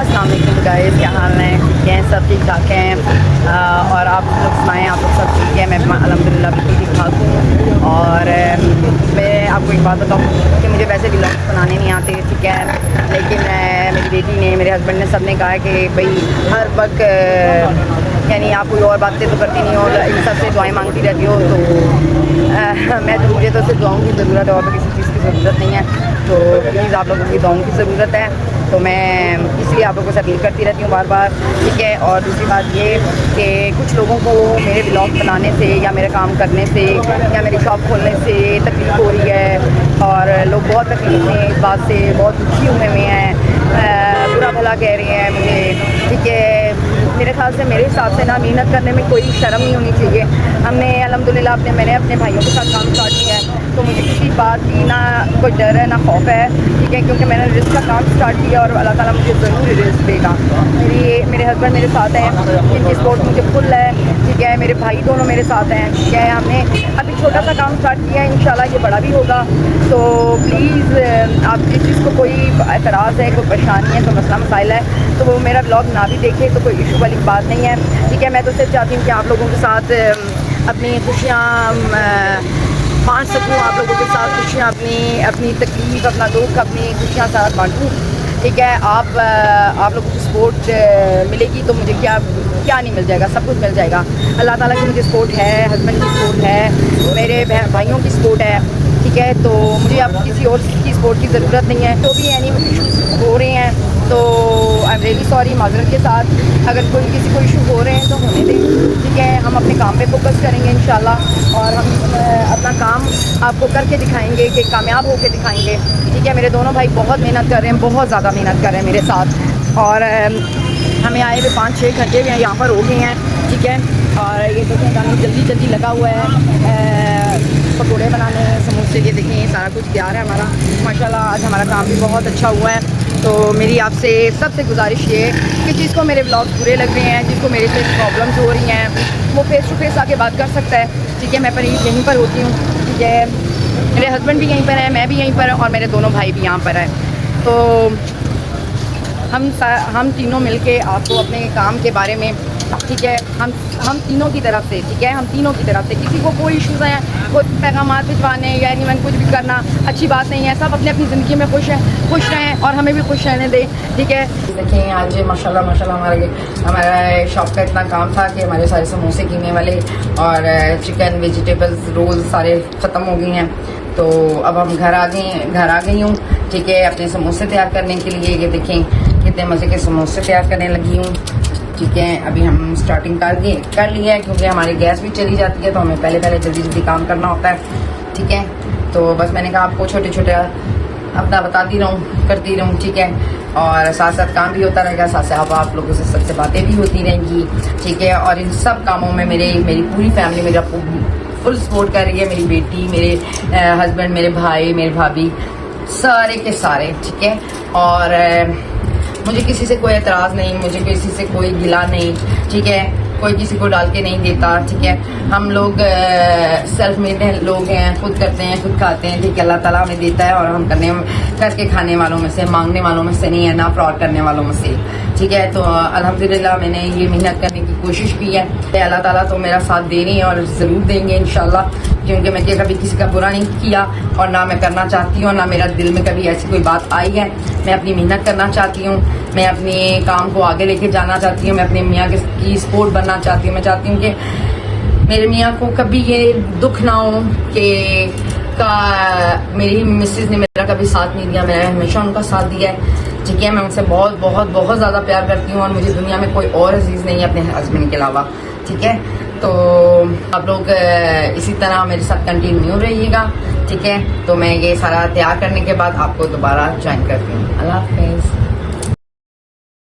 अस्सलाम वालेकुम गाइस, क्या हाल है? ठीक है, सब ठीक ठाक हैं। और आप लोग सुनाएं, आप लोग सब ठीक है? मैं अल्हम्दुलिल्लाह बिल्कुल ठीक ठाक हूँ। और मैं आपको एक बात बताऊँ कि मुझे वैसे व्लॉग्स बनाने नहीं आते, ठीक है, लेकिन मेरी बेटी ने, मेरे हस्बैंड ने, सब ने कहा कि भाई हर वक्त यानी आप कोई और बातें तो करती नहीं हो, इन सब से दुआएँ मांगती रहती हो, तो मैं तो मुझे तो सिर्फ दुआओं की ज़रूरत है और किसी चीज़ की ज़रूरत नहीं है। तो प्लीज़ आप लोगों की दुआओं की ज़रूरत है, तो मैं इसलिए आप लोगों से अपील करती रहती हूँ बार बार, ठीक है। और दूसरी बात ये कि कुछ लोगों को मेरे ब्लॉग बनाने से या मेरा काम करने से या मेरी शॉप खोलने से तकलीफ़ हो रही है, और लोग बहुत तकलीफ़ में इस बात से बहुत दुखी हुए हैं, बुरा भला कह रहे हैं मुझे, ठीक है। मेरे ख्याल से, मेरे हिसाब से ना, मेहनत करने में कोई शर्म नहीं होनी चाहिए। हमने अल्हम्दुलिल्लाह मैंने अपने भाइयों के साथ काम स्टार्ट किया है, तो मुझे किसी बात की ना कोई डर है ना खौफ है, ठीक है, क्योंकि मैंने रिस्क का काम स्टार्ट किया और अल्लाह ताला मुझे ज़रूर रिस्क देगा। मेरे हस्बैंड मेरे साथ हैं, इनकी सपोर्ट मुझे फुल है, ठीक है। मेरे भाई दोनों मेरे साथ हैं, ठीक है। हमने अभी छोटा सा काम स्टार्ट किया है, इंशाल्लाह ये बड़ा भी होगा। तो प्लीज़ आप जिस चीज़ को कोई एतराज़ है, कोई परेशानी है, कोई मसला मसाइल है, तो वो मेरा ब्लॉग ना भी देखे तो कोई इशू वाली बात नहीं है, ठीक है। मैं तो सिर्फ चाहती हूँ कि आप लोगों के साथ अपनी खुशियाँ बांट सकूँ, आप लोगों के साथ खुशियाँ, अपनी तकलीफ़, अपना दुख, अपनी खुशियाँ साथ बांटूँ, ठीक है। आप लोगों की सपोर्ट मिलेगी तो मुझे क्या नहीं मिल जाएगा, सब कुछ मिल जाएगा। अल्लाह ताला की मुझे सपोर्ट है, हस्बैंड की सपोर्ट है, मेरे भाइयों की सपोर्ट है, ठीक है। तो मुझे अब किसी और की सपोर्ट की ज़रूरत नहीं है। तो भी एनी इशूज़ हो रहे हैं तो आई एम रियली सॉरी, माजरत के साथ। अगर किसी को इशू हो रहे हैं तो होने दें, ठीक है। हम अपने काम पे फोकस करेंगे इंशाल्लाह, और हम अपना काम आपको करके दिखाएंगे कि कामयाब होकर दिखाएंगे, ठीक है। मेरे दोनों भाई बहुत मेहनत कर रहे हैं, बहुत ज़्यादा मेहनत कर रहे हैं मेरे साथ, और हमें आए हुए 5-6 घंटे भी यहाँ पर हो गए हैं, ठीक है। और ये देखें काम जल्दी लगा हुआ है, पकौड़े बनाने, समोसे, ये देखें सारा कुछ तैयार है हमारा माशाल्लाह। आज हमारा काम भी बहुत अच्छा हुआ है। तो मेरी आपसे सबसे गुजारिश ये है कि जिसको मेरे ब्लॉग बुरे लग रहे हैं, जिसको मेरे से प्रॉब्लम्स हो रही हैं, वो फेस टू फेस आके बात कर सकता है, ठीक है। मैं पर यहीं पर होती हूँ, ठीक है। मेरे हस्बैंड भी यहीं पर हैं, मैं भी यहीं पर, और मेरे दोनों भाई भी यहाँ पर हैं। तो हम तीनों मिलके आपको अपने काम के बारे में, ठीक है, हम तीनों की तरफ से, ठीक है, हम तीनों की तरफ से, किसी को कोई इशूज़ हैं, कोई पैगामात भिजवाने या इवन कुछ भी करना अच्छी बात नहीं है। सब अपनी अपनी ज़िंदगी में खुश रहें और हमें भी खुश रहने दें, ठीक है। देखें आज माशाल्लाह हमारा शॉप का इतना काम था कि हमारे सारे समोसे कीमे वाले और चिकन, वेजिटेबल्स, रोल सारे ख़त्म हो गए हैं। तो अब हम घर आ गई हूँ, ठीक है, अपने समोसे तैयार करने के लिए। ये देखें कितने मज़े के समोसे तैयार करने लगी हूँ, ठीक है। अभी हम स्टार्टिंग कर लिया है, क्योंकि हमारी गैस भी चली जाती है, तो हमें पहले जल्दी काम करना होता है, ठीक है। तो बस मैंने कहा आपको छोटे अपना बताती रहूँ, करती रहूँ, ठीक है। और साथ साथ काम भी होता रहेगा, साथ साथ आप लोगों से सबसे बातें भी होती रहेंगी, ठीक है। और इन सब कामों में मेरी पूरी फैमिली मेरा फुल सपोर्ट कर रही है। मेरी बेटी, मेरे हस्बैंड, मेरे भाई, मेरे भाभी, सारे के सारे, ठीक है। और मुझे किसी से कोई एतराज़ नहीं, मुझे किसी से कोई गिला नहीं, ठीक है। कोई किसी को डाल के नहीं देता, ठीक है। हम लोग सेल्फ मेड लोग हैं, खुद करते हैं, खुद खाते हैं, ठीक है। अल्लाह ताला हमें देता है और हम करके खाने वालों में से, मांगने वालों में से नहीं है, ना फ्रॉड करने वालों में से, ठीक है। तो अल्हम्दुलिल्लाह मैंने ये मेहनत करने की कोशिश की है। अल्लाह ताला तो मेरा साथ दे रही है और ज़रूर देंगे इंशाल्लाह, क्योंकि मैं कभी किसी का बुरा नहीं किया और ना मैं करना चाहती हूँ, ना मेरा दिल में कभी ऐसी कोई बात आई है। मैं अपनी मेहनत करना चाहती हूँ, मैं अपने काम को आगे लेके जाना चाहती हूँ, मैं अपने मियाँ की सपोर्ट बनना चाहती हूँ। मैं चाहती हूँ कि मेरे मियाँ को कभी ये दुख ना हो कि मेरी मिसेज ने मेरा कभी साथ नहीं दिया, मैंने हमेशा उनका साथ दिया है, ठीक है। मैं उनसे बहुत ज़्यादा प्यार करती हूँ और मुझे दुनिया में कोई और अजीज़ नहीं है अपने हस्बैंड के अलावा, ठीक है। तो आप लोग इसी तरह मेरे साथ कंटिन्यू रहिएगा, ठीक है। तो मैं ये सारा तैयार करने के बाद आपको दोबारा ज्वाइन करती हूँ। अल्लाह हाफ़िज़।